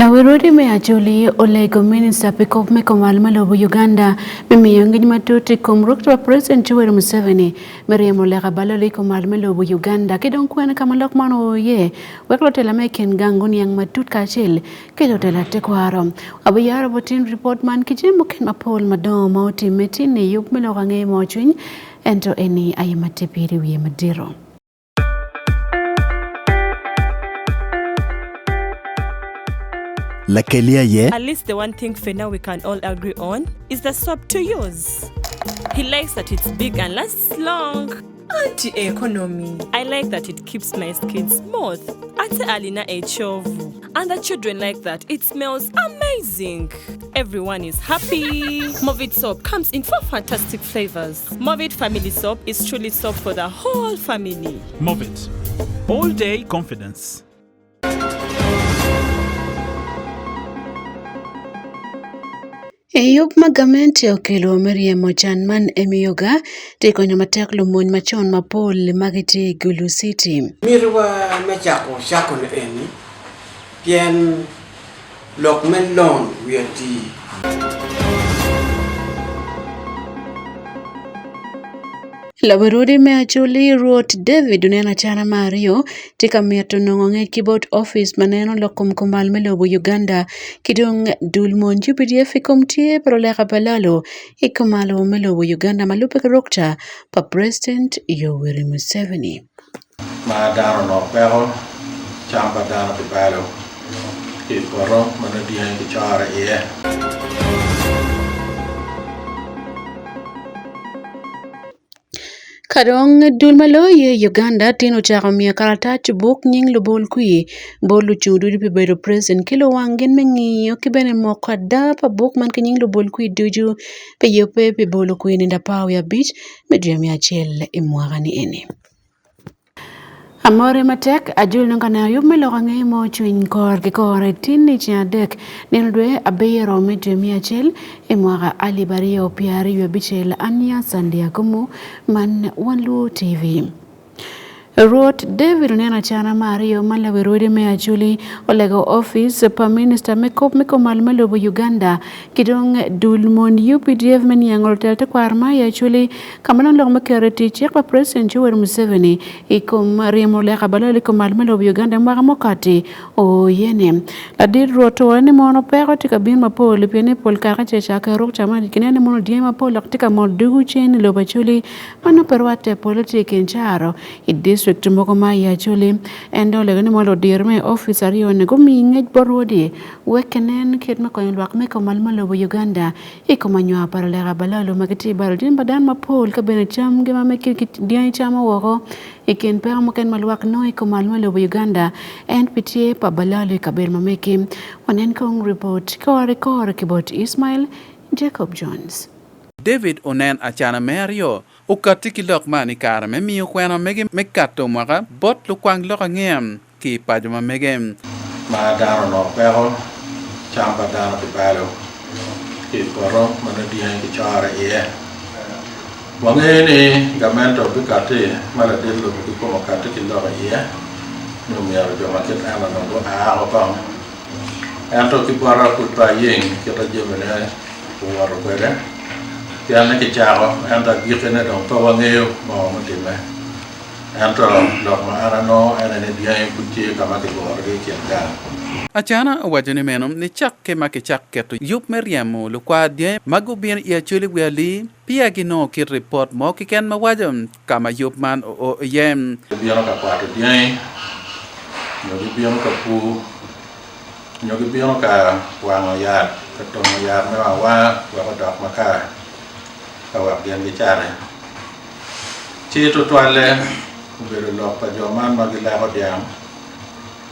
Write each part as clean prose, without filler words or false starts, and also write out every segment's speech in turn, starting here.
Lawerodi me achuli olego minister pikop me komal malobo Uganda me yongini matuti kumrukta President Yoweri Museveni Miriam lega baloli komal malobo Uganda kidon kwene kamalok mano ye weklotela meken gangun yang matut kachil kelotela tekwaro abiyaro botin report man kijemo ken mapol madom mauti metin ne yup melo gange mochwin ento eni ayimatepiri wiye madiro. At least the one thing for now we can all agree on is the soap to use. He likes that it's big and lasts long. Anti-economy. I like that it keeps my skin smooth. Ate alina echovu. And the children like that. It smells amazing. Everyone is happy. Movit soap comes in 4 fantastic flavors. Movit family soap is truly soap for the whole family. Movit. All day confidence. Eyup magamenti okelo Miriam man emiyoga teko nyamatek lumony machon mapol magiti Gulu City. Mirwa mechako shako na eni pien lokmen lon wiati. Lawerodi me achuli wrote David unena chana Mario tika miato nongonge keyboard office maneno lokom komal melobo Uganda kidong dulmon UPDF ikomtie prolega balalo ikomalo melobo Uganda malupe rokta pa President Yoweri Museveni. Madano no pero chamba dano pipalo kiporo manadiyan kichara ye. Kadong dulmalo ye Uganda tino chakamia karatach buk nying lubol kui bolu chudu di pibedo president kilo wangin mengi kibene mokada pa buk man kinying lubol kui duju pe yope pe bolu kui ninda pao ya beach medium ya chel imwagani ene. Amore matek ajul nunga na yumelo kange mo chwin kor ke kore tini chiadek nilwe abeyero medium ya chel imwaga alibari ya opiari ya bichel anya sandi Akumu man Wan Luo TV. Wrote David unena chana Mario malawerodi me achuli olego office pa minister meko malmalobo Uganda kidong dulmon UPDF men yangol telte kwarma ya achuli kamanon log makereti chek pa President Yoweri Museveni ikom Miriam lega baloli ko malmalobo Uganda mwaga mokati o yene la dir roto wane mono pero tika bin mapol piene pol kaka checha ka rok chama kinene mono die mapol tika mol dugu chen lo bachuli mano perwate politiki ncharo district moko ma ya chuli endo legani molo dirme officer yo ne gomi ngej borodi wekenen ket me koy lwak me ko malmalo bo Uganda iko manyo para lega balalo magiti barodin badan mapol ka bene cham gema me kit dia chama woko iken per mo ken malwak no iko malmalo bo Uganda and pitié pa balalo ka ber mameki wanen kong report ko kibot Ismail Jacob Jones. David onen achana Mario ukatiki lok mani karame miyo kwena mege mekato mwaka bot lukwang loka ngem ki pajuma mege Madano no pero chamba dano pipalo kiporo manadiyan kichara ye. Wangeni gamento bikati mara dilo biko makati kiloka ye. Numero joma kita ana no aapam. Anto kipara kutpa yeng kita jemene waro kwere. Tiana ke charo anda gikene don to wangeo mo mutime anto lok ma arano ene dia puti kama ke bor ke kianga achana wajene menom ni chak ke to yup Miriam lu kwa dia magubien ya chuli wali pia gino ki report mo ki ken ma wajam kama yup man o yem dia ka kwatu dia no dia ka pu no dia ka wang ya ka to ya me wa dok maka awak yang bicara. Cito tuale beri lok pajoman bagi lewat yang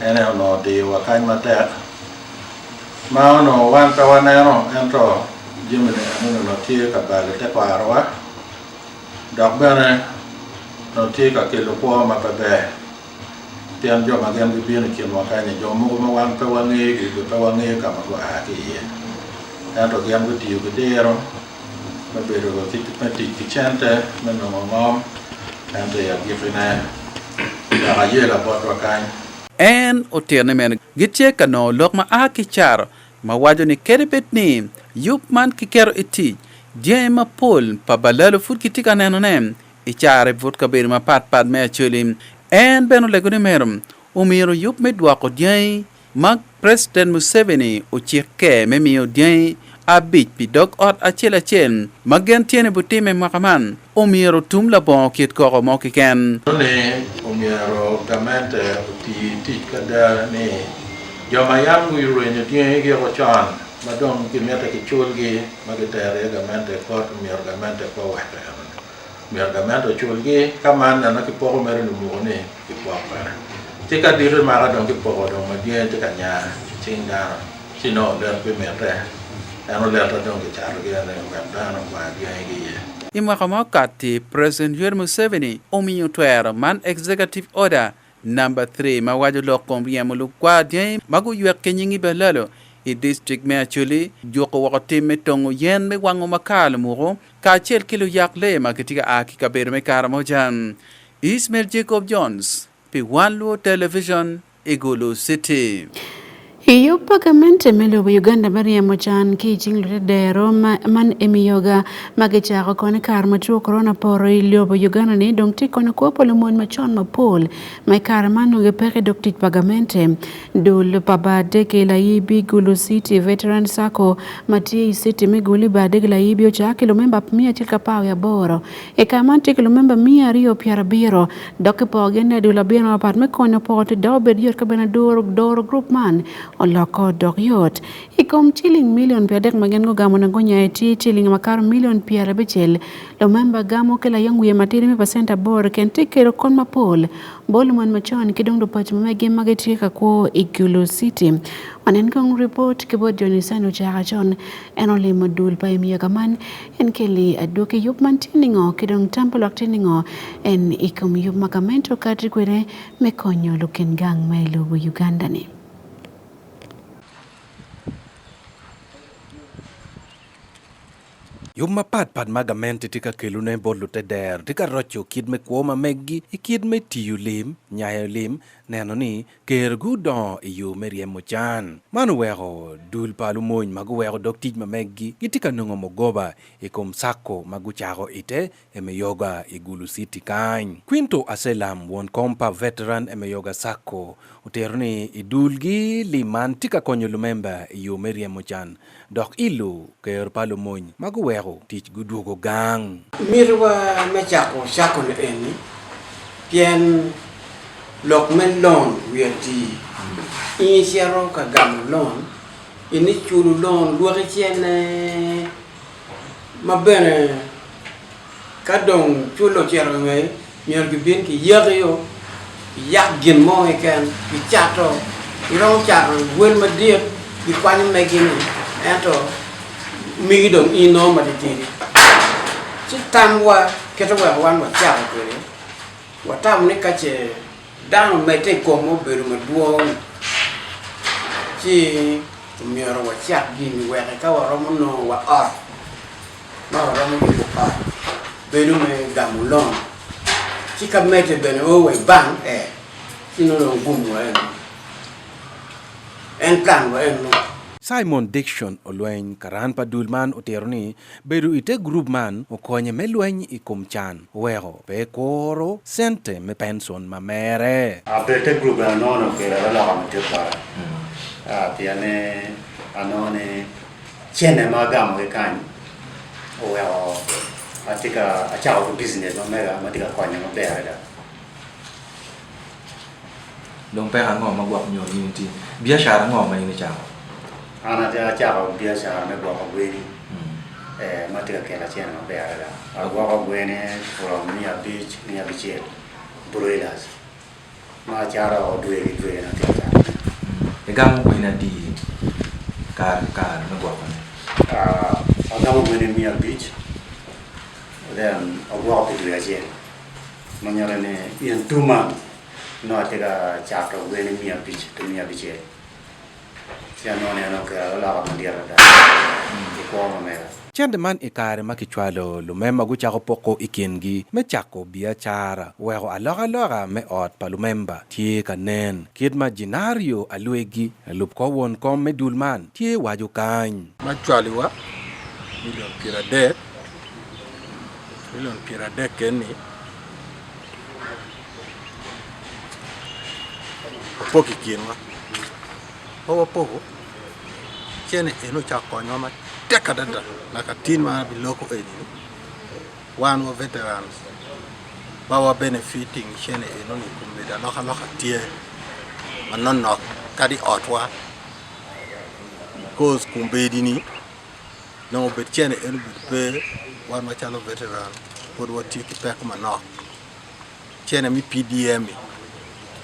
ene no di wakai mata mau no wan kawan eno entro jimene eno no tie kabale te parwa dok bene no tie ka kilo po ma pabe tian jo ma gem bi ni kin wakai ni jo mo ma wan ka wangi ka ma wa ki entro gem ku tiu gedero mabero go tipati kichante meno mom ante ya gifina ya yela botwa kan en oterne men giche kano lok ma akichar ma wajo ni kerebet ni yup man kikero iti je ma pol pa balalo fut kitika neno nem ichare vot kabir ma pat me chulim en beno legone merum umiro yup me dwako je mag President Museveni uchirke me mio je abich pi dog ot achel magen tiene butime makaman umiro tum la bon kit ko mo kiken ne umiro gamente ti kada ne joma yangu yurene tie ge ko chan madong ki meta ki chulgi magitere gamente ko umiro gamente ko wata umiro gamente chulgi kaman na ki poko mere no mo ne ki poko tika dire mara dong ki poko dong ma die tika nya chinga sino le pe meta ano le ta dong ki char ge ne ngam kwa die ge Imakama kati President Yoweri Museveni omiyo twero man Executive Order Number 3 mawajo lokom riamulu kwa dien magu yuek kenyingi belalo i district me achuli joko wakati metongo yen me wango makal muro ka chel kilo yak le makitika aki kabir me karamojan Ismail Jacob Jones pi Wan Luo Television Igulu City. Hiyo pagamente melo Uganda Maria Mochan ki jinglo dero man emiyoga magichako kone kar matuo corona poro ilio Uganda ni dong tiko na kuopo lumon machon mapol mai kar manu gepeke doktit pagamente dul pabadeke la ibi Gulu City Veteran Sako matie city miguli badeke la ibi ocha kilomemba pmia chilka pao ya boro ekamante kilomemba mia rio piara biro doke po agenda dula bino apat mekono po te dobe diot kabena doro group man oloko dogyot ikom chilling million piadek magen go gamo nangonya eti chilling makar million piara bechel lo member gamo kela yangu ye matiri me percent bor kente kero kon mapol bolman machon kidong do pach mege mageti ka ko Igulu City manen kong report ke bod jonisano chaga chon enoli modul pa emiya kaman en keli adoke yup mantiningo kidong temple actiningo en ikom yup makamento kadri kwere mekonyo luken gang mailo Uganda ni Yung mapat magamente tika kilune bolu te der tika rocho kid me kuoma meggi ikid me tiyu lim nyayo lim neno ni kergu don iyu merie mochan manu wego dul palu moñ magu wego doktij ma meggi gitika nungo mogoba ikom sako magu chago ite eme yoga Igulu City kany Quinto Aselam won kompa veteran eme yoga sako uterni idulgi liman tika konyo lumemba iyu merie mochan dok ilu ker palu moñ magu wego tich gudugo gang mirwa mechako shako ne eni pien lok men lon wieti initiaro ka gam lon ini chulu lon luore chene mabene kadong chulo chero ngai nyer ki bin ki yagyo yak gin mo eken ki chato irong chato wel madiet ki kwani megini ento mi dong ino maditiri chitamwa ketwa wan wa chato kere watam ne kache dang mete komo beru maduo chi mioro wa chak gini wa ka wa no wa ar ma romo ko pa beru me gamulon chi ka mete beno we bang sino no gumu en plan wa en Simon Dixon olweny karan pa dulman oteroni beru ite group man okonye melweny ikumchan wego pe koro sente me pension mamere abete group no ke la la mate para tiene anone chene magam ke kan o wego atika achao business no mega matika kwanya no bera dong pe hango magwak nyo ni biashara ngo ma ni chao ana dia chao biashara me gwa kweli matika kela chene no bera agwa kwa gwene from near beach broilers ma chara o dwe na tia egam ko ina di kar magwa ko agam gwene near beach then agwa ko dwe aje manyara ne in 2 months no atega chapter gwene near beach to near beach Sianone ano che la bandiera da che come me. Chande man ikare makichwalo lumemba guchako poko ikingi me chako biachara wego alora me ot palumemba tie kanen kid ma jinario alwegi lup ko won kom me dulman tie waju kany machwaliwa million pirade keni poki kinwa poko chene eno chako nyoma tekadada nakatin ma biloko eni one of veterans bawa benefiting chene eno ni kumeda loka tie manonok kadi otwa cause kumbedi ni no bet chene eno be one machalo veteran pod wati ki pek manok chene mi PDM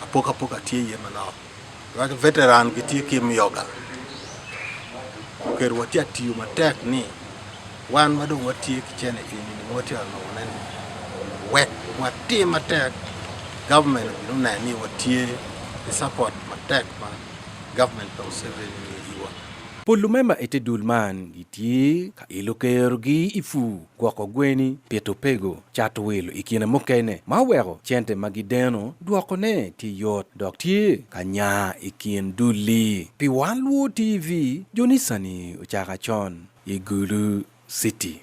apoka tie ye manok wak veteran ki tie kim yoga ker wati atiyo matek ni wan madong wati ki chene ini ni wati ano nen wet wati matek government na ni wati support matek ma government of civil iwa Pulumemba ete dulman giti ka ilokergi ifu gwako gweni peto pego chato welo ikina mokene mawero chente magideno duoko ne ti yot dok tie kanya ikin duli pi Wan Luo TV Jonisani uchaka chon igulu city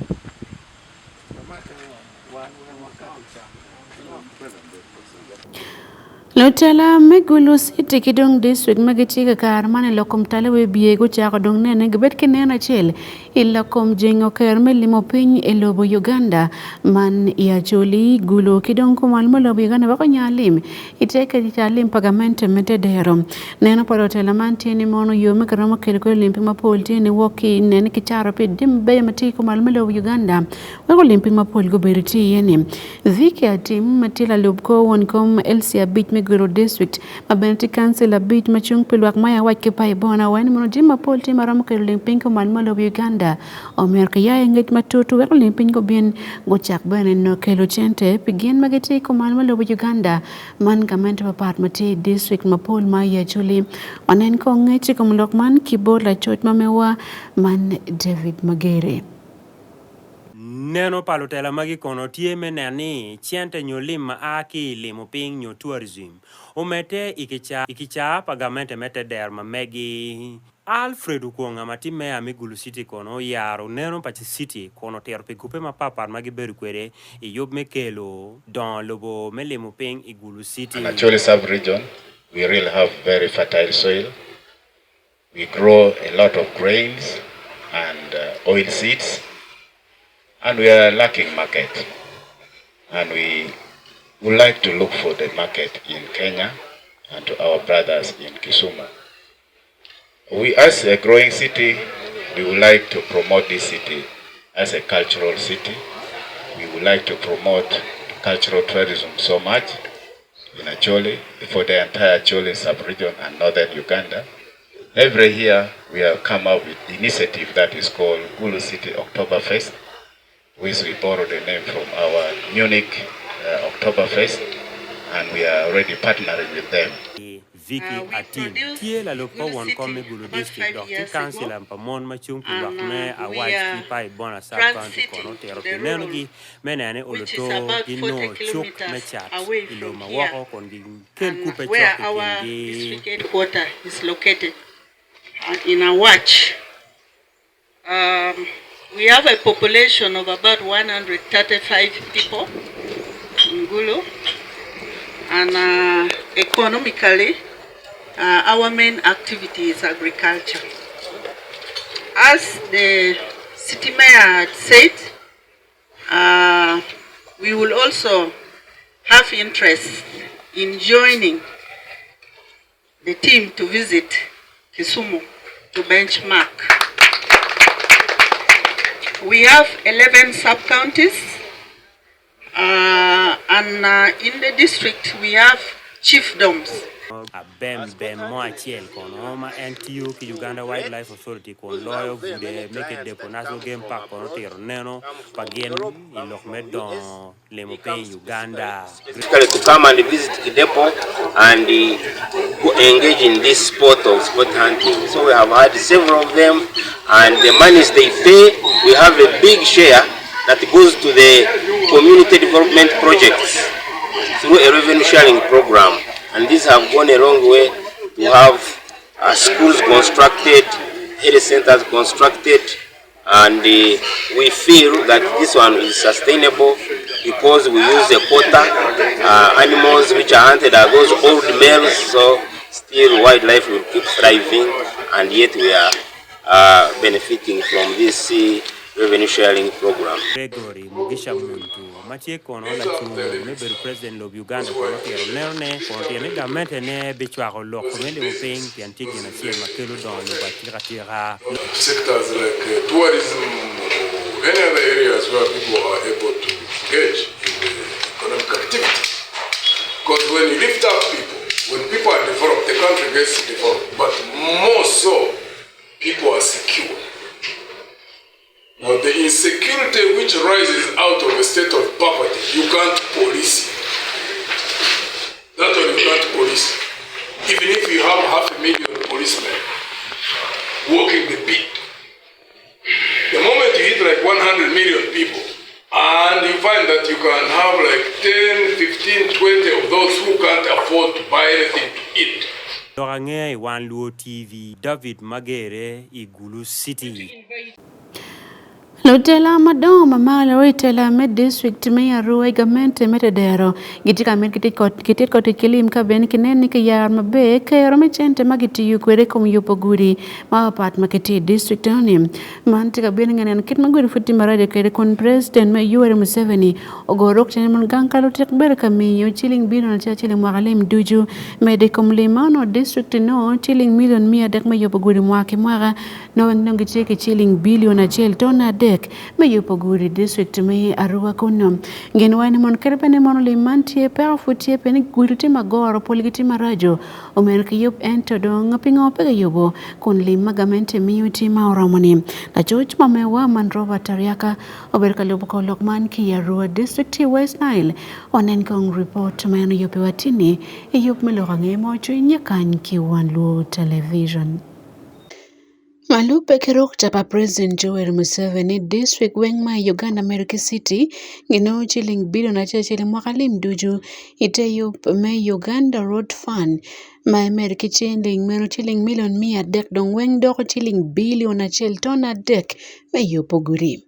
Lotela megulu city kidong district magichika kar mane lokom talewe biego chako dong nene gibet kinena chel ilakom jengo ker melimo piny elobo Uganda man ya choli gulo kidong kumal molobo Uganda wako nyalim iteke chalim pagamente mete dero neno paro tela man tini mono yome karamo kelko limpi mapol tini woki nene kicharo pe dimbe mati kumal molobo Uganda wako limpi mapol go beriti yeni viki atim matila lobko wonkom Elsia Beach Guru district mabenti council beach machung pilwak maya wake pai bona wan mono jima pol ti maram ke limping ko man malo Uganda o merka ya nget matutu wek limping ko bien go chak bene no kelo chente pigien mageti ko man malo Uganda man kament part mati district mapol maya chuli onen ko ngeti ko mlok man kibola chot mamewa man David Magere Neno palotela magi kono tie menani chiente nyolim ma aki limo ping nyo tourism. Umete ikicha pagamente mete der ma megi Alfred Ukonga matime amigulu city kono yaro neno pachi city kono terpe gupe ma papar magi beru kwere yob mekelo dans lobo melimo ping igulu city. And actually sub-region, we really have very fertile soil. We grow a lot of grains and oil seeds. And we are lacking market, and we would like to look for the market in Kenya and to our brothers in Kisumu. We, as a growing city, we would like to promote this city as a cultural city. We would like to promote cultural tourism so much in Acholi, for the entire Acholi sub-region and northern Uganda. Every year, we have come up with initiative that is called Gulu City Oktoberfest, which we borrowed the name from our Munich Oktoberfest, and we are already partnering with them. Vicky Atin, tie la lokpa won komme Gulu district dok ti councilor pa mon ma chung pi wak me a white pi pai bona sa county kono tero pineno gi menane oloto ino chuk me chat ilo ma wako kon gi ken kupe where our district headquarters is located in a watch. We have a population of about 135 people in Gulu, and economically, our main activity is agriculture. As the city mayor had said, we will also have interest in joining the team to visit Kisumu to benchmark. We have 11 sub-counties, and in the district we have chiefdoms bem mo achiel kono ma en tiyo ki Uganda Wildlife Authority kon loyo gude make depo national game park kono tiro neno pagien ilok medon lemo pe Uganda to come and visit Kidepo and engage in this sport of sport hunting. So we have had several of them, and the monies they pay, we have a big share that goes to the community development projects through a revenue sharing program. And these have gone a long way to have schools constructed, health centers constructed, and we feel that this one is sustainable because we use the quota animals which are hunted are those old males, so still wildlife will keep thriving, and yet we are benefiting from this revenue sharing program. Gregory Mugisha Muntu matie kono la chu me be president of Uganda kono tero nerne kono tene gamente ne be chwa ko lo ko mele ping pian tigi na chiel makelo don lo ba tira sectors like tourism or any other areas where people are able to engage in the economic activity. Because when you lift up people, when people are developed, the country gets developed, but more so, people are secure. Now the insecurity which rises out of a state of poverty, you can't police it. That one you can't police. Even if you have 500,000 policemen walking the beat, the moment you hit like 100 million people, and you find that you can have like 10, 15, 20 of those who can't afford to buy anything to eat. Dorange Wan Luo TV, David Magere, Igulu City. Lotela madoma mala wetela med district me arue gamente metedero gitika men kitit ko tikilim ka ben kineni ke yar mabe ke rome chente magiti yukwere kom yupo guri ma pat makiti district onim mantika ben ngenen kit maguri futi marade kere kon president me Yoweri Museveni ogorok chen mon gankalo tek ber kamiyo chilling billion cha chilling magalim duju mede kom limano district no chilling million mia dek me yupo guri mwake mwaga no ngiti ke chilling billion achel tona de me yupo guri district me arua kono ngeni wani mon kerbene mon le mantie per futie peni guri ti magoro polgiti marajo omerke yup ento dong pingo pega yubo kon le magamente mi yuti maoromoni la George mamewa man Robert Tariaka oberka lupo ko lokman ki arua district West Nile onen kong report man yupi watini yup melorange mocho nyakan ki Wan Luo television. Malupe kerok tapa President Yoweri Museveni district wengma Uganda America City ngino chilling billion achele mwakalim duju ite me Uganda Road Fund ma America chilling meno chilling million mia dek dong weng doko chilling billion achel tona dek me yupoguri.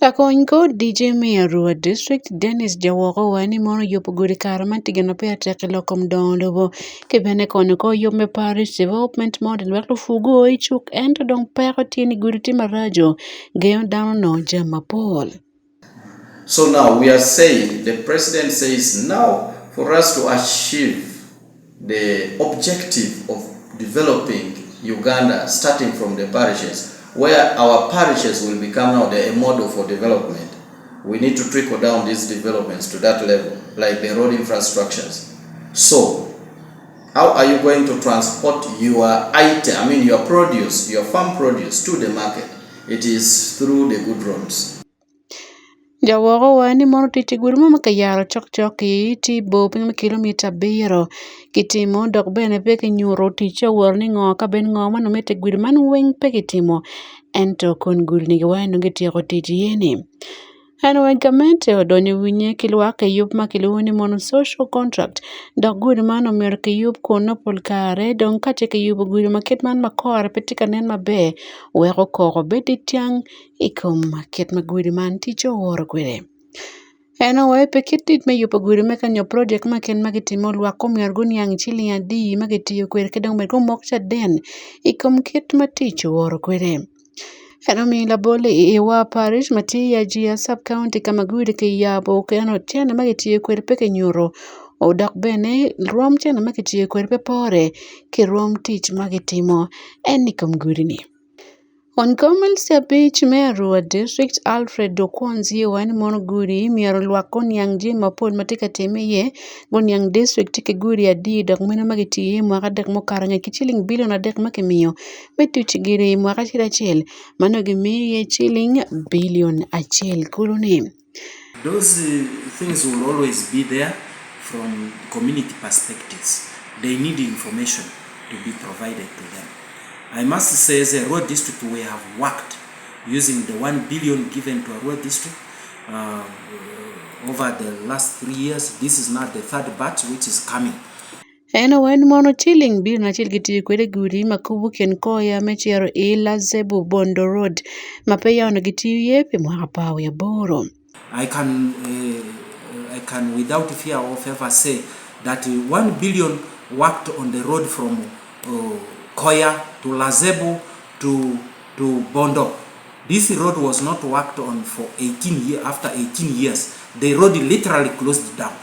Lakonko DJ Mayor Rua District Dennis Jawoko wani mono yupoguri karamanti gano pea teke lokom don lobo kebene kono ko yome parish development model waklo fugo ichuk ento dong peko tini guriti marajo geyon down no jama Paul. So now we are saying, the president says now for us to achieve the objective of developing Uganda starting from the parishes, where our parishes will become now a model for development, we need to trickle down these developments to that level, like the road infrastructures. So, how are you going to transport your item, your produce, your farm produce to the market? It is through the good roads. Jawoko wani mono titi guruma makayaro chok iti boping kilomita biro kitimo dok bene peke nyuro ticha warni ngo ka ben ngo mano mete gurman weng peke timo ento kon gurni wano getiako titi yeni. Ano wegamente odonyo winye kilwake yup makiluni mono social contract dok guri mano merke yup kono polkare don kache ke yup guri maket man makore petika nen mabe weko koko beti tiang ikom maket maguri man ticho woro gwire. Eno we pekitit me yupo guri meka nyo project maken magitimo lwako miarguni yang chili ya di magitiyo kwere kedong meko mokcha den ikom kit maticho woro gwire. Eno mi la bole iwa parish mati ya jia sub-county kama guri ke yabo ke ano tiana magitiyo kwere peke nyuro o dak bene rom tiana magitiyo kwere pe pore ke rom tich magitimo enikom guri ni. On Comel Beach Meru District Alfred Dokwanzi wan Monoguri Miero Lwakon Yang Jim Mapol Matika Temeye Gon Yang District Tike Guri Adi Dok Mina Magiti Mwaka Dek Mokaranga Kichiling Billion Adek Makemio Metu Chigiri Mwaka Chirachel Manogimi Chilling Billion Achel Kulune. Those things will always be there from community perspectives. They need information to be provided to them. I must say, as a road district, we have worked using the 1 billion given to a road district over the last 3 years. This is not the third batch which is coming. Eno wen mono chilling bir na chil giti kwede guri makubu ken koya mechiero ila zebu Bondo Road mapeya ono giti yepe mwaka pao ya boro. I can without fear of ever say that 1 billion worked on the road from Koya to Lazebu to Bondo. This road was not worked on for 18 years. After 18 years, the road literally closed down.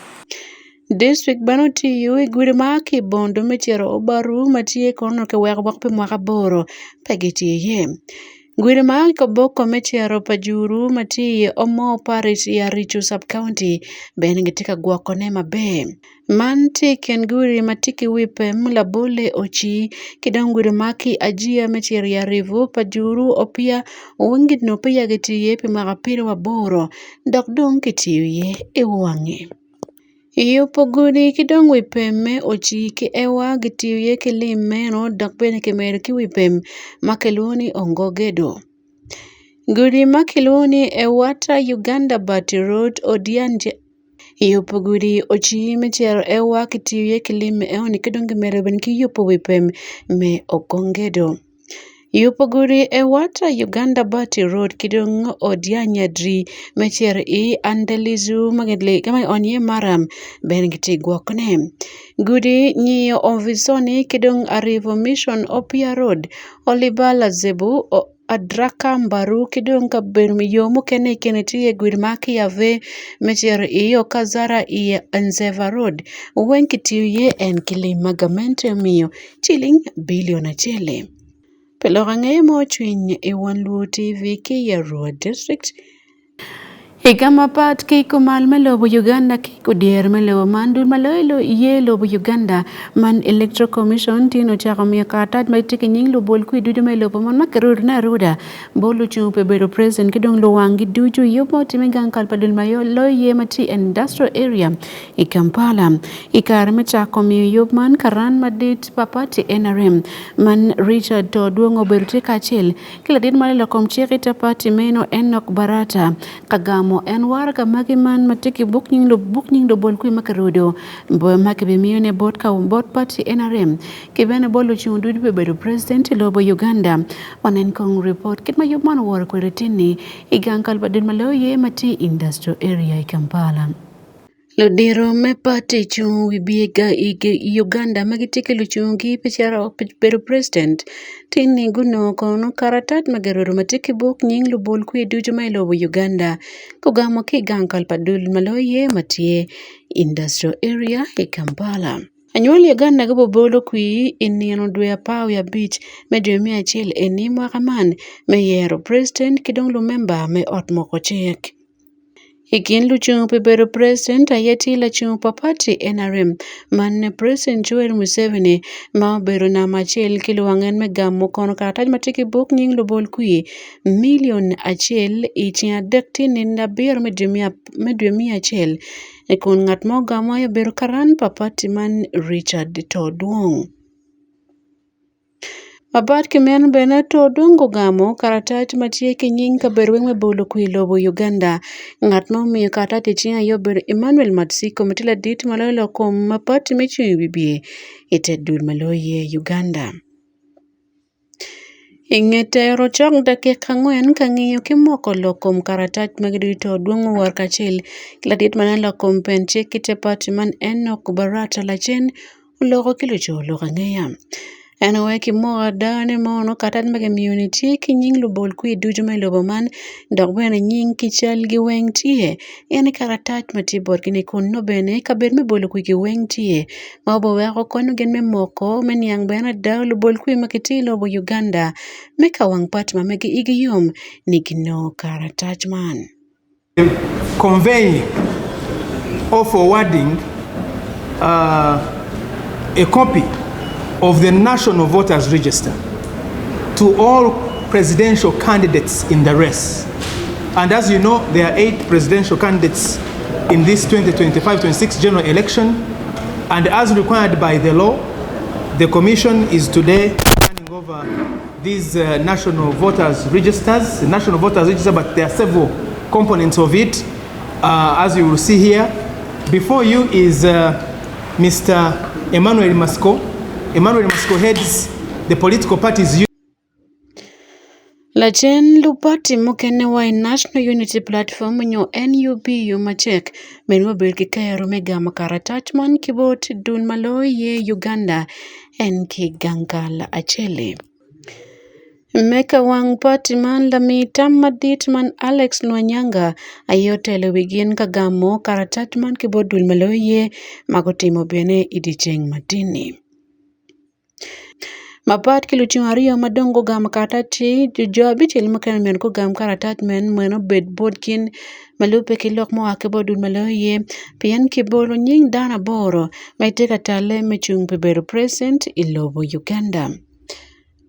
District Banoti yui guri maki Bondo mechiero obaru matie kono ke wek wakpe mwaka boro pegiti ye. Gwiri ma Koboko mechiero pajuru mati omo parish ya Richu sub-county ben gitika gwakone mabe. Manti ken guri matiki wipe mula bole ochi kidanguri maki ajia mechiero ya Rivu pajuru opia uwingid no pia gitiye pimakapiri wa boro dokdong kitiye iwange. Yopoguri kidong wipeme ochi ki ewa gitiye kilime no dakbene kemer ki wipem makeluni ongogedo. Guri makeluni ewata Uganda Bati Road Odianje. Yopoguri ochi mechiero ewa gitiye kilime eoni kidong mereben ki yopo wipem me ogongedo. Yopoguri ewata Uganda Bati Road kidong Odianyadri mechiero andelizu magedle kama onye maram bengiti gwakne. Gudi nyiyo ovisoni kidong Arrivo Mission Opia Road Olibala Zebu Adraka Mbaru kidong kabermi yomu kene tiye gwirmaki yave mechiero Okazara Nzeva Road wenkitiye en kilimagamente miyo chilling billion achele. Pelorang'e mochwiny Wan Luo TV Kia Road District. Igama pat kiko mal melobo Uganda kiko dier melobo mandul maloilo ye lobo Uganda man Electoral Commission tino chako miakatat maitiki nying lo bol kui dudu melobo man makarur na ruda bolu chupe bedo president kidong lo wangi duju yopo timigang kalpadul mayo lo ye mati industrial area I Kampala ikarme chako miyo yop man karan madit papati NRM man Richard Toduongo berute kachil kila dit malilo komcheki tapati meno Enoch Barata kagamo en warga magiman matiki bukning do bol kui makarudo bo makibe mione bot ka bot party NRM kibene bolu chundu bedo president lobo Uganda wanen kong report kitma yobman war ko retini igankal badin maloye mati industrial area I Kampala. Lodiro me party chung wibiega Uganda magitiki luchungi pichara bedo president tini guno kono karatat magaruru matiki bok nying lubol kwe duju mailobo Uganda kugamo ki gankal padul maloye matie industrial area I Kampala. Anyuali Uganda gabo bolo kui iniano dwe pao ya beach medwe mia chil eni mwakaman me yero president kidong lumemba me otmoko chek. Ikin luchung bedo president ayeti la chung papati NRM man president Joel Museveni ma bedo na machel kiluangen megamo kono kataj matiki bok nying lobol kui million achel ichia dekti ninda bir medwemia chel ekun ngat mo gamo ya bedo karan papati man Richard Toduong. Mabat kimen bena Toduongo gamo karatach matie kinying kaberweng mebolo kui lobo Uganda ngat mo miyo karatach chia yober Emmanuel Matsiko matila dit maloyo kom mapati mechi bibie itedul maloye Uganda. Ingete rochong dakika 4 kang'iyo kimoko lokom karatach magdito Toduongo war kachil kladit manan lokom penche kite pati man Enoch Barata lachen uloko kilocho lokang'eya. Eno ki mo dane mo no katat me community ki nying lu bol ku duju me lobo man dog bene nying ki chal gi weng tie yani karatat mati bor kini kun no bene ka ber me bol ku gi weng tie ma bo we ko konu gen me moko men yang bene da lu bol ku makiti lobo Uganda me ka wang pat ma me gi igi yom ni gino karatat man conveying or forwarding a copy of the National Voters Register to all presidential candidates in the race. And as you know, there are 8 presidential candidates in this 2025-26 general election. And as required by the law, the Commission is today handing over these National Voters Registers, but there are several components of it, as you will see here. Before you is Mr. Emmanuel Masco. Emmanuel Masco heads the political parties. Lachen lupati mukene wa National Unity Platform nyo NUP machek menwa belki kaya mega makaratatman kibot dun malo ye Uganda en ki gankal achele. Meka wang pati man lami tamadit man Alex Nwanyanga ayote lewigin kagamo karatatman kibot dun malo ye magotimo bene idicheng matini. Mapat kiluting ariyo madongo gam karatati jobi til makan men ko gam karatat men meno bed bodkin malupe kilok mo akebo dun maloye pian kibolo nying dana boro maiteka tale mechung pebero present ilobo Uganda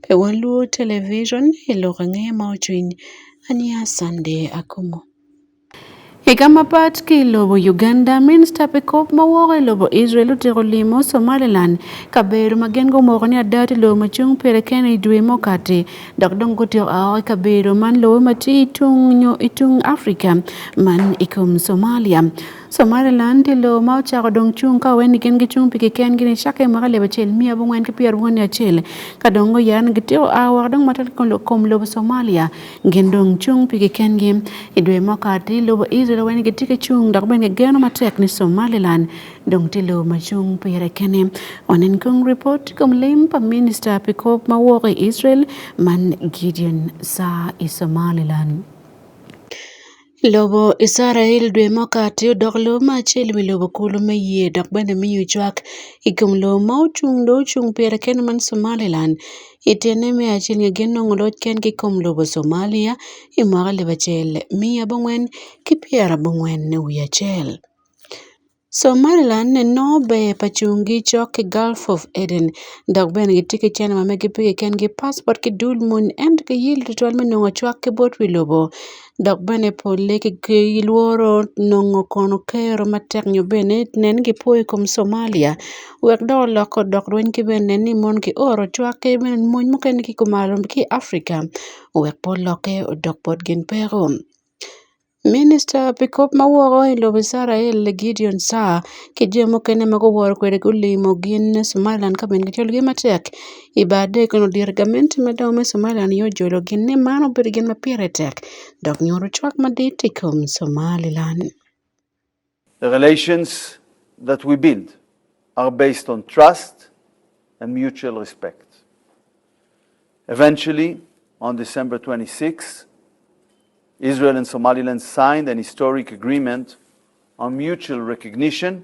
pe Wan Luo television iloka nge mauchwin ania Sunday Akumu. Ikama pat ki lobo Uganda Minister Pekop mawoge lobo Israel utero limo Somaliland kaberu magengo mogoni adati lo machung perekene idwe mokati dakdong kutio aoi kaberu man lo mati itung Africa man ikum Somaliland lo mau chako dong chung ka wen gen gichung pikiken gini shake magale bachel mia bungwen ki pier woni achel kadongo yan gitio awa dong matal kom lobo Somalia gendong chung pikiken gim idwe mokati lobo Israel wen gitike chung dakben geno matek ni Somaliland dong tilo machung pirekene onen kung report kom limpa Minister Pekop mawoge Israel man Gideon sa i Somaliland. Lobo Israel dwe mokati doglo machel mi lobo kulu meye dakbene miyu chwak ikum lo mau chung pirekene man Somaliland itene me achil ngegeno ngolot ken ki kom lobo Somalia imwagale bachel miya bongwen ki piera bongwen ne uyachel. Somaliland no be pachungi chok Gulf of Eden dog ben gitike chena mame gipige ken gi passport ki dul mun and ke yil ritual me nongo chwak ke bot wilobo dog bene pole ki luoro nongo kono kero matek nyo bene nen gi poe kom Somalia wek do loko dok rwen ki bene ni mon ki oro chwak ke bene mon muken ki kumalum ki Africa wek po loke dok pot gen pero. Minister Pekop mawogo ilo Israel Gideon Saa kijemo kene mago wor kwede kulimo gin Somaliland kaben gichol gi matek ibade kono dirgament medome Somaliland yo jolo gin ne mano birgin mapire tek dok nyoro chwak maditi kom Somaliland. The relations that we build are based on trust and mutual respect. Eventually, on December 26, Israel and Somaliland signed an historic agreement on mutual recognition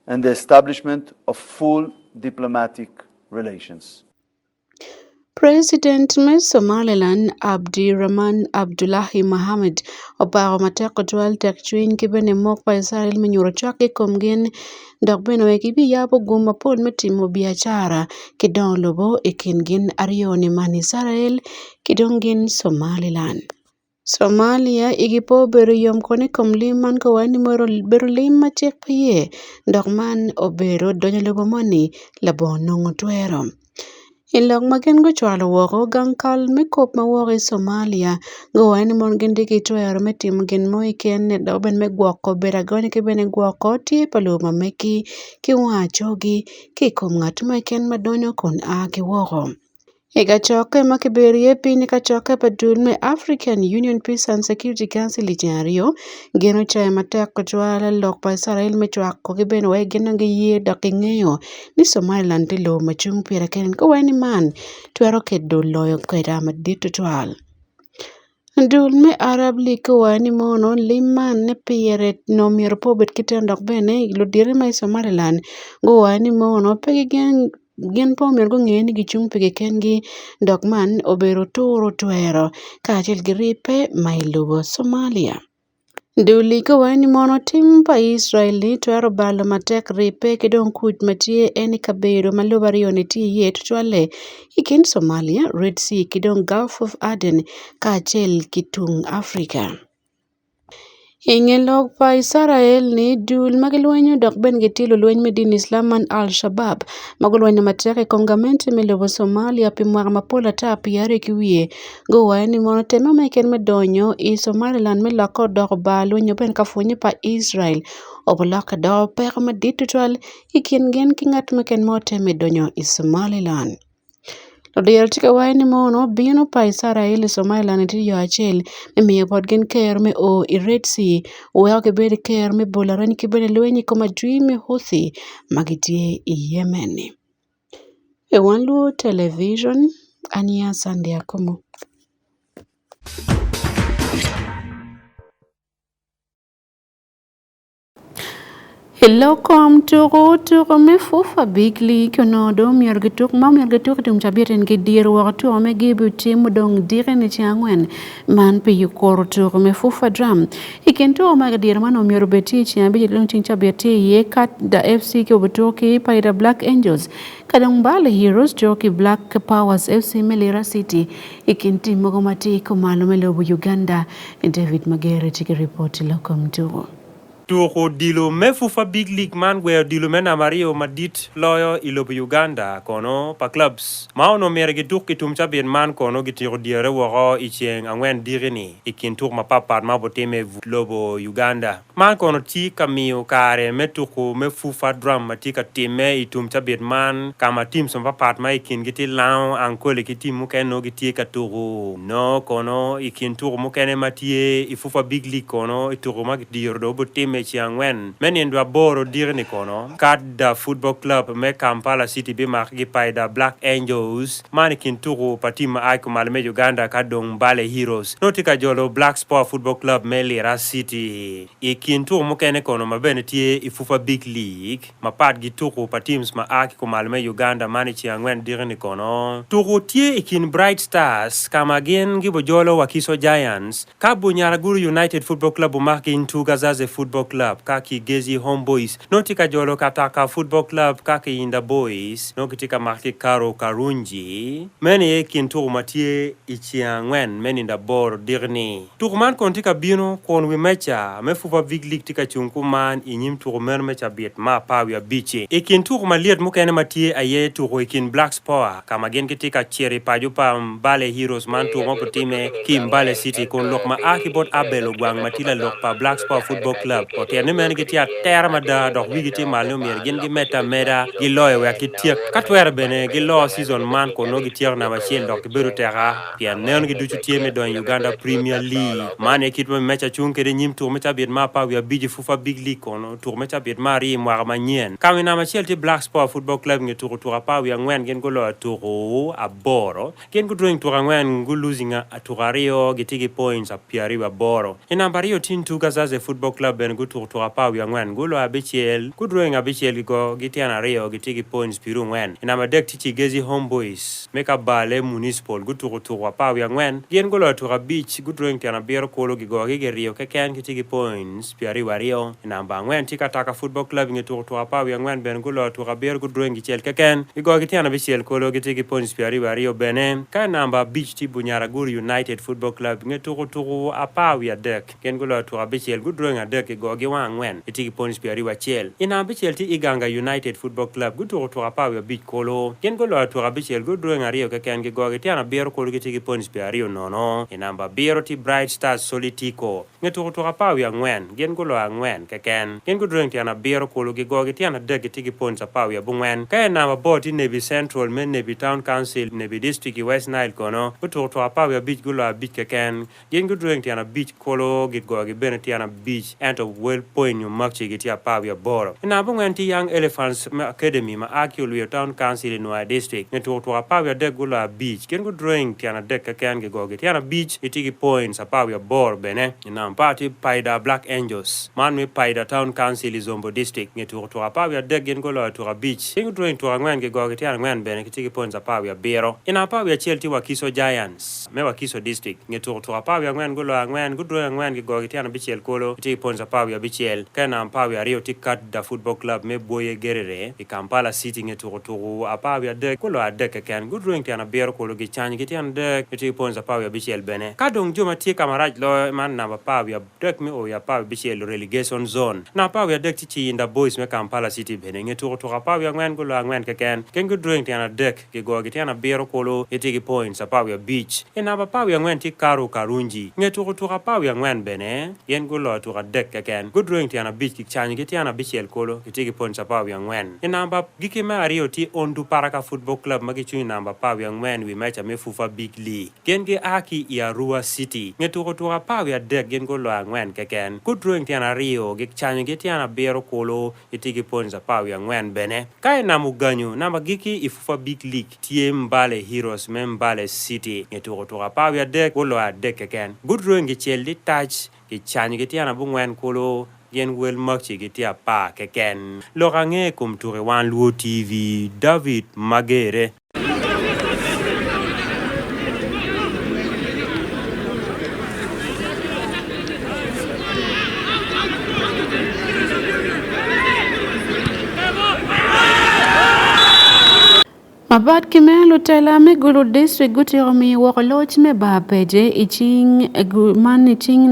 and the establishment of full diplomatic relations. President me Somaliland Abdirahman Abdullahi Mohamed oparo mateko twal tek chwin kibene mok pa Israel menyuro chake komgen dok beno ekibi yabo guma pol metimo biashara kidon lobo ikingin arioni man Israel kidongin Somaliland. Somalia igipo beru yom kone kom liman ko wani moro beru lima chek paye dok man obero donyo lobo moni labo nongo tuero. Ilog magen go chwalo woko gankal mikop mawoke Somalia go wani mon gindi ki tuero metim gen moiken ne doben me gwoko beragoni ke bene gwoko tie paloma meki ki wachogi ki kom ngat moiken madonyo kon a ki woko. Ega choke makiberie piny ka choke padul me African Union Peace and Security Council ijario geno chaya matek kojwala lok pa Israel me chwak ko giben we geno gi yie dok ing'eyo ni Somaliland tilo machung piera kenen ko weni man twero kedo loyo kweda madito twal. Dul me Arab League wani mono liman ne piere no mier pobet kitendok bene ilo dire mai Somaliland go wani mono pegi gen po mier go ng'eni gichung pegi kengi dok man obero toro twero kachel giripe mailubo Somalia. Duli ko wani mono tim pa Israel ni twero balo matek ripe kidong kuch matie eni kabedo maluba rio ni ti yet chwale ikin Somalia, Red Sea kidong Gulf of Aden kachel kitung Afrika. Ing'elok pa Israel ni dul magilwenyo dok ben gitilo lweny medin Islaman al-Shabab magulwenyo mateke kongamenti milobo Somalia pimwaka mapola tap yare kiwie go wani mono tema meken medonyo i Somaliland miloko dok ba lwenyo ben kafunyi pa Israel obulaka do peko madito twal ikin gen kingat meken mote medonyo i Somaliland. Lodier tika wani mono bino pa Israel Somaliland ti yo achel miyo pod gen ker me o i Red Sea weo ke bedi ker me bolaren ki bedi lwenyi koma jui me Houthi magitie i Yemen. Wan Luo Television Ania Sande Akumu. Hello kom turo me fufa bigli kono do miergetuk tum chabeten ke dir waktu me gibu timu dong dire ni changwen man pe yukor turo me fufa drum ikento ma dir man o mierbeti chambi dong ting chabete ye kat da FC ke obotoki paida Black Angels kadang bale Heroes joki Black Powers FC Melira City ikinti mogomati ko malumelo Uganda David Magere tiki report lokom turo. Tuko dilo me fufa big league man where dilo me na Mario Madit loyo ilobo Uganda kono pa clubs. Mao no mere gituk kitum chabien man kono gitiro diere woro icheng angwen dirini ikintuk mapapar maboteme lobo Uganda. Man kono ti kamio kare me tuko me fufa drum matika time itum chabien man kama team som papat ma ikin giti lao ankole kiti mukeno giti katuru. No kono ikintuk mukene matie ifufa big league kono ituru magidiro do boteme Chiangwen meni ndwa boro dirni kono Kadda Football Club me Kampala City be margi paida Black Angels mani kinturu patima aiko malme Uganda kadong Bale Heroes notika jolo Black Sport Football Club me Lira City ikinturu mukene kono mabene tie ifufa Big League mapad gituru patims ma aiko malme Uganda mani Chiangwen dirni kono turu tie ikin Bright Stars kama gen gibo jolo Wakiso Giants kabu Nyaraguru United Football Club umaki intuga zaze Football Club kaki Gezi Homeboys notika jolo Kataka Football Club kaki Inda Boys nokitika marki Karo Karunji meni ekin turumatie ichiangwen meni nda bor dirni turuman kontika bino kon we mecha mefupa Big League tika chunkuman inyim turumer mecha biet ma pawia bichi ekin turumaliet mukene matie aye turu ekin Black Sport kama gen kitika Cherry Pajupa Mbale Heroes man turumaputime ki Mbale City kon lokma akibot abelo gwang matila lokpa Black Sport Football Club Otiane men gitia terma da dok wigiti malum yer gen gi meta giloy we kitia katwer bene gilo season man ko no gitia na machine dok beru terra pia nen gi duchu tie me don Uganda Premier League man ekit me mecha chunke de nyim tour mecha biet ma pa we biji fufa Big League kono tour mecha biet mari mwar manyen kamina machel ti Black Sport Football Club ngi tour pa we ngwen gen golo tour aboro gen go drawing tour ngwen go losing a tourario gitigi points a piari wa boro ina bario tin tu gazaze Football Club ben go tour pa we ngwen gulo abichiel kudroing abichiel go gitiana rio gitigi points piru ngwen ina madek tichi Gezi Homeboys meka bale municipal go tour pa we ngwen gen golo tour beach kudroing tiana biero kolo gigo gige rio keken gitigi points piari wario ina ba ngwen tika Taka Football Club ngi tour pa we ngwen ben gulo tour biero kudroing gichel keken gigo gitiana bichiel kolo gitigi points piari wario benen ka namba beach ti Bunyaraguru United Football Club ngi tour apa we dek gen gulo tour bichiel kudroing adek gigo ariyo gi wang'wen itigi points piero achiel. Ina bichiel ti Iganga United Football Club gutugo tuga pawi abich kolo. Gin golo tuga bichiel gudrueng ariyo keken gi gogi tiana biero kolo gitigi points piero ariyo nono. Inamba biero ti Bright Stars Solitico. Ngetugo tuga pawi ang'wen. Gin golo ang'wen keken. Gin gudrueng tiana biero kolo gi gogi tiana dek gitigi points apawi abung'wen. Kaya namba bo ti Navy Central men Navy Town Council Navy District West Nile kono. Gutugo tuga pawi abich gulo abich keken. Gin gudrueng tiana bich kolo gi gogi bene tiana bich. Ento well point you makchi gitia pawi aboro. Inamba ngwen ti Young Elephants Academy ma Akiolwio Town Council in Wai District. Ngetugo tuga pawi adek gulo abich. Gin gudrueng tiana dek keken gi gogi tiana bich itigi points apawi aboro bene. Inamba party Paida Black Angels. Man mi Paida Town Council Zombo District. Ngetugo tuga pawi adek gin golo tuga bich. Gin gudrueng tuga ngwen gi gogi tiana ngwen bene kitigi points apawi abiro. Inamba pawi achiel ti Wakiso Giants. Me Wakiso District. Ngetugo tuga pawi ang'wen golo ang'wen gudrueng ang'wen gi gogi tiana bichiel kolo itigi points apawi abichiel. Kena pawi ariyo ti Katda Football Club me Boye Gerere i Kampala City ngetugo tugo apawi adek golo adek keken gudrueng tiana biero kolo gi chany gi tiana dek itigi points apawi abichiel bene. Kadong juma ti kamaraj lo man namba pawi adek me oya pawi abichiel relegation zone. Na pawi adek ti Chiyinda Boys me Kampala City bene ngetugo tugo apawi ang'wen golo ang'wen keken ken gudrueng tiana dek gi gogi tiana biero kolo itigi points apawi abich. Inamba pawi ang'wen ti Karo Karunji ngetugo tugo apawi ang'wen bene yen golo tugo dek keken gudrueng tiana bich gi chany gi tiana bichiel kolo itigi points apawi ang'wen. Inamba giki me ariyo ti Ondu Paraka Football Club magichung namba pawi ang'wen wi mecha me Fufa Big League. Gen gi Aki i Arua City ngetugo tugo apawi adek gen golo ang'wen keken gudrueng tiana ariyo gi chany gi tiana biero kolo itigi points apawi ang'wen bene. Kae namu ganyo namba giki i Fufa Big League tie Mbale Heroes me Mbale City ngetugo tugo apawi adek golo adek keken gudrueng gi chiel di Touch gi chany gi tiana bung'wen kolo yen wel makchi gitia pa keken. Lokange kumture Wan Luo TV, David Magere. Mabat kimelo tela me gulu district gutiro mi wakoloch me ba peje iching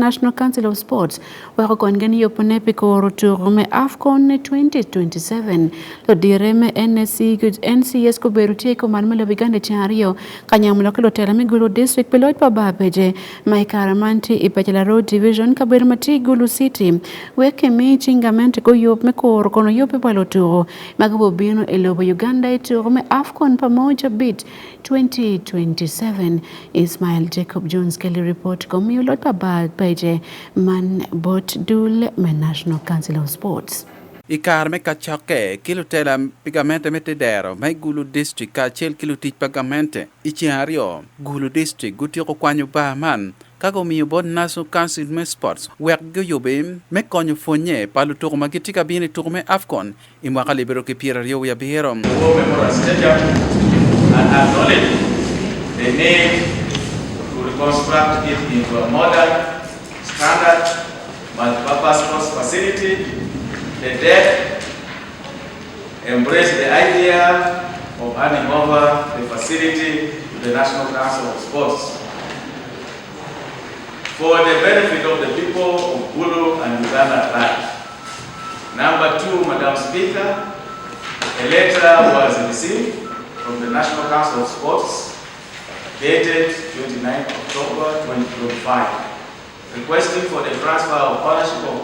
National Council of Sports wako kongeni yopone piko ruturo me AFCON 2027 lo dire me NCS ko berutie ko manmelo bigande chario kanyamulo kilo tela me gulu district pelot pa ba peje mai karamanti ipachela road division kabermati gulu city weke mi chingamente ko yop me kor kono yope paloturo magabo bino elobo Uganda ituro me AFCON pamoja bit 2027. Ismail Jacob Jones Kelly report komi lot pa peje man bot dul me National Council of Sports. Ikar me kachoke kilo tela pigamente metedero mai gulu district ka chel kilo tit pagamente ichiario gulu district guti ko kwanyo ba man kago mi bod National Council me Sports wek go yobe me konyo fonye palu to magitika bini to me AFCON imwaka libero ke pira yo ya bihero and acknowledge the need to reconstruct it into a modern, standard, multi-purpose sports facility. The deck embrace the idea of handing over the facility to the National Council of Sports for the benefit of the people of Gulu and Uganda at large. Number two, Madam Speaker, a letter was received from the National Council of Sports dated 29 October 2025 requesting for the transfer of ownership of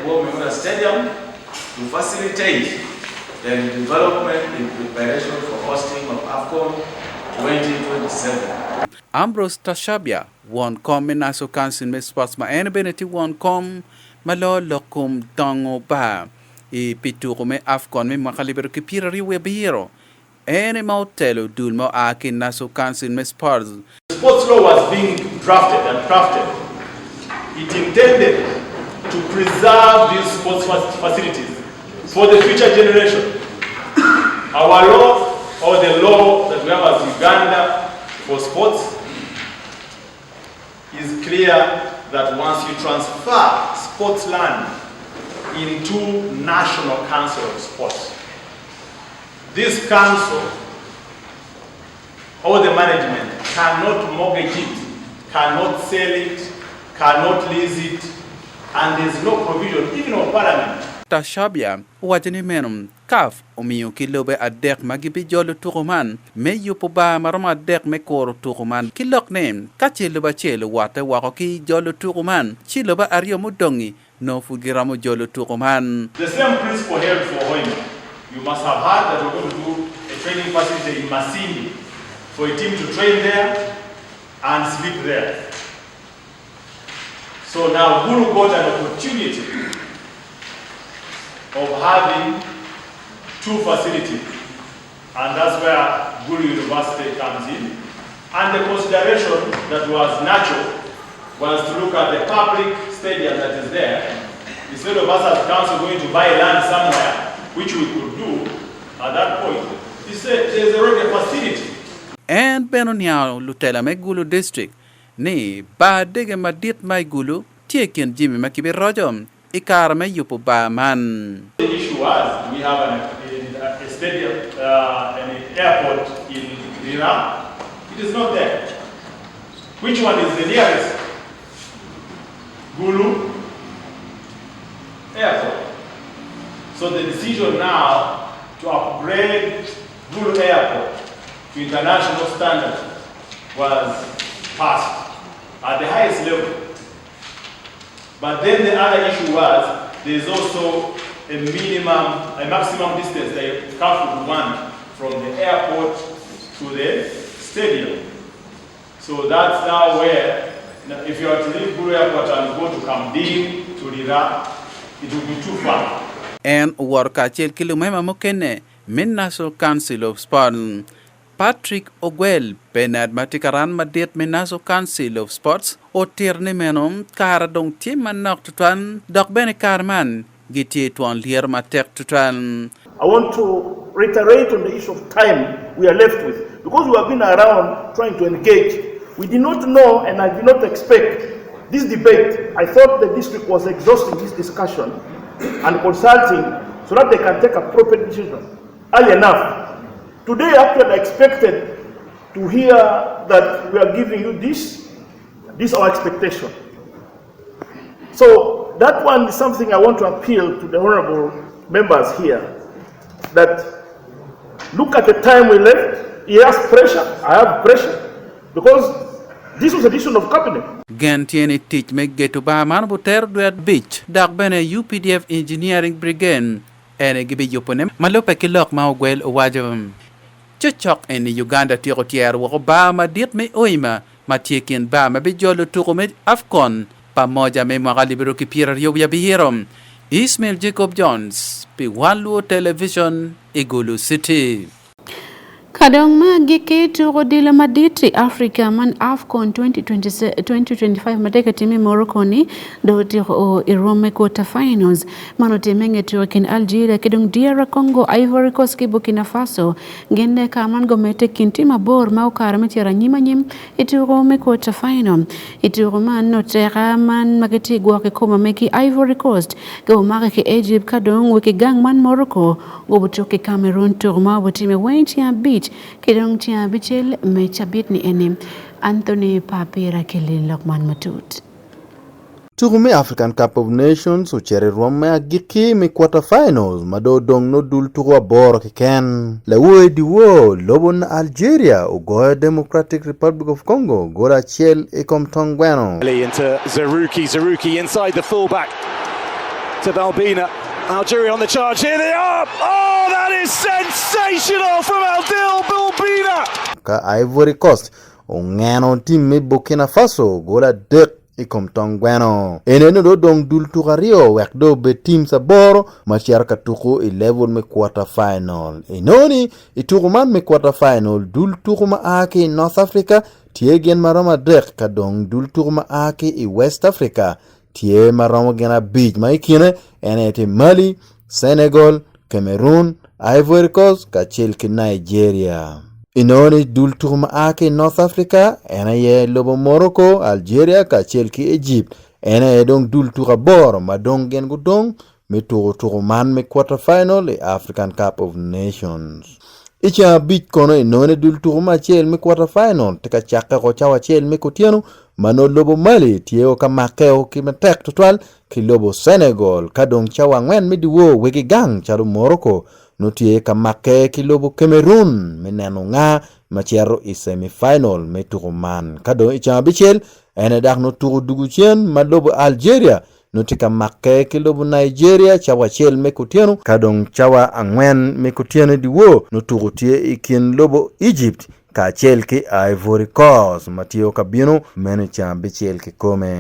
War Memorial Stadium to facilitate the development in preparation for hosting of AFCON 2027. Ambrose Tashabia won com National Council me Sports ma beneti won com malo lokum tango ba i pituro me AFCON me makalibero ke pira riwe biro ene mautelo dulmo akin National Council me Sports. The sports law was being drafted and crafted. It intended to preserve these sports facilities for the future generation. Our law, or the law that we have as Uganda for sports, is clear that once you transfer sports land into National Council of Sports, this council or the management cannot mortgage it, cannot sell it, cannot lease it, and there's no provision even of parliament. Tashabia, wajani menum, kaf, umiyo kilobe adek magibi jolo tukuman, me yupuba marama adek me koro tukuman, kilok nem, kachiluba chelo wate wakoki jolo tukuman, chiluba aryo mudongi, no fugiramo jolo tukuman. The same principle held for Hoima. You must have heard that we're going to do a training facility in Masindi for a team to train there and sleep there. So now Gulu got an opportunity of having two facilities, and that's where Gulu University comes in. And the consideration that was natural was to look at the public stadium that is there. Instead of us as council going to buy land somewhere, which we could do at that point, he said there's already a facility. And Benoniao Lutela Megulu district, ni ba dege madit mai gulu, tiekin Jimmy Makibi Rojom, ikarame yupo ba man. The issue was we have a stadium, an airport in Rira. It is not there. Which one is the nearest? Gulu Airport. So the decision now to upgrade Gulu Airport to international standard was passed at the highest level. But then the other issue was there is also a maximum distance that the council would want from the airport to the stadium. So that's now where, if you are to leave Gulu Airport and go to Kamdin, to Rira, it would be too far. And Warkachel Kilumema Mokene, Min National Council of Sport, Patrick Ogwell, Bernard Matikaran Madet Menaso Council of Sports, o Tirne Menom, Karadong Tim and Noctuan, Doc Bene Carman, Giti Tuan Lier Matek Tutan. I want to reiterate on the issue of time we are left with. Because we have been around trying to engage, we did not know and I did not expect this debate. I thought the district was exhausting this discussion and consulting so that they can take a proper decision early enough. Today, actually, I expected to hear that we are giving you this is our expectation. So that one is something I want to appeal to the honorable members here, that look at the time we left. He has pressure, I have pressure, because this was a decision of cabinet. Gentieni teach make get to Bahaman Buter Duet Beach, Dark Bene UPDF Engineering Brigade, and a gibi yuponem, Malope Kilok Mauguel Owajam. Chok in Uganda Tirotier, Obama did me oima, Matiekin Bama Bijolo Turumet AFCON, Pamoja me Maralibro Kipira Yobia Bihirom, Ismail Jacob Jones, P. Wan Luo Television, Igulu City. Kadong magike turo dila maditi Africa man AFCON 2025 madeka timi Morocco ni do tiro irome quarter finals mano temenge tiro kin Algeria kidong DR Congo Ivory Coast ki Burkina Faso gende kaman gomete kintima bor mau karame tira nyima nyim itiro me quarter final itiro man no tera man mageti gwa ke koma meki Ivory Coast go magike Egypt kadong wiki gang man Morocco go butoke Cameroon tiro ma butime wenchi ya beach kidong tia bichel me chabit ni enim Anthony Papira Kelin Lokman Matut. Turume African Cup of Nations uchere Rome agiki mi quarterfinals mado dong no dul turwa bor ken la we di wo lobon Algeria ugo Democratic Republic of Congo gora chel ekom tongweno into Zerouki inside the fullback to Balbina. Algeria on the charge, here they are! Oh, that is sensational from Aldil Balbina! Ka Ivory Coast, ongano team me Burkina Faso, gola dek ikom tongweno. Eneno do dong dul tukario, wek do be team sa boro, machiar katuko 11 me quarter final. Enoni, itukuman me quarter final, dul tukuma ake North Africa, tiegen marama dek kadong dul tukuma ake West Africa. Tie maramo gena beach maikine enete Mali, Senegal, Cameroon, Ivory Coast, kachel ki Nigeria. Inoni dul turma ake North Africa, enaye lobo Morocco, Algeria, kachel ki Egypt. Enaye dong dul tura bor, madong gen gudong, me turu man me quarter final e African Cup of Nations. icha bich kono inone dul turuma chel mi quarter final tika chaka ko chawa chel mi kotieno mano lobo Mali tieo ka makeo ki matek total ki lobo Senegal kadong chawa ngwen mi diwo wegi gang chalo Morocco no tie ka make ki lobo Cameroon meneno nga machiaro i semi-final me turuman kadong icha bichel ene dak no turu duguchen ma lobo Algeria no tika make ki lobo Nigeria chawa chel me kotieno kadong chawa angwen me kotieno diwo no turu tie ikin lobo Egypt ka chel ki Ivory Coast matio kabino mene chambi chel ki kome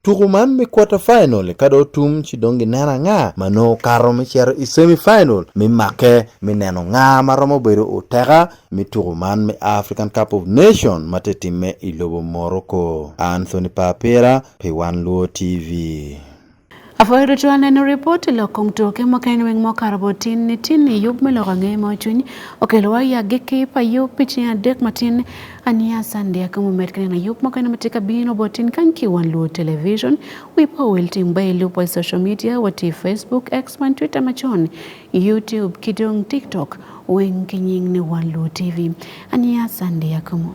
turuman mi quarter final kado tum chidongi nena nga mano karo mi chero i semi final mi make mi neno nga maromo bedo utega mi turuman mi African Cup of Nation matetime ilobo Morocco. Anthony Papera pe Wan Luo TV. Afoiro tuane no report lo kongtoke makain weng mokarabotin ni tini yub melo gange mo chuni okelwa ya geke pa yub pichia dek matin ania sande akamu metkene na yub makain matika bino botin kanki Wan Luo television wipa welting by lupo social media wati Facebook, X, man Twitter machon YouTube, kidong TikTok weng kinying ni Wan Luo TV ania sande akamu.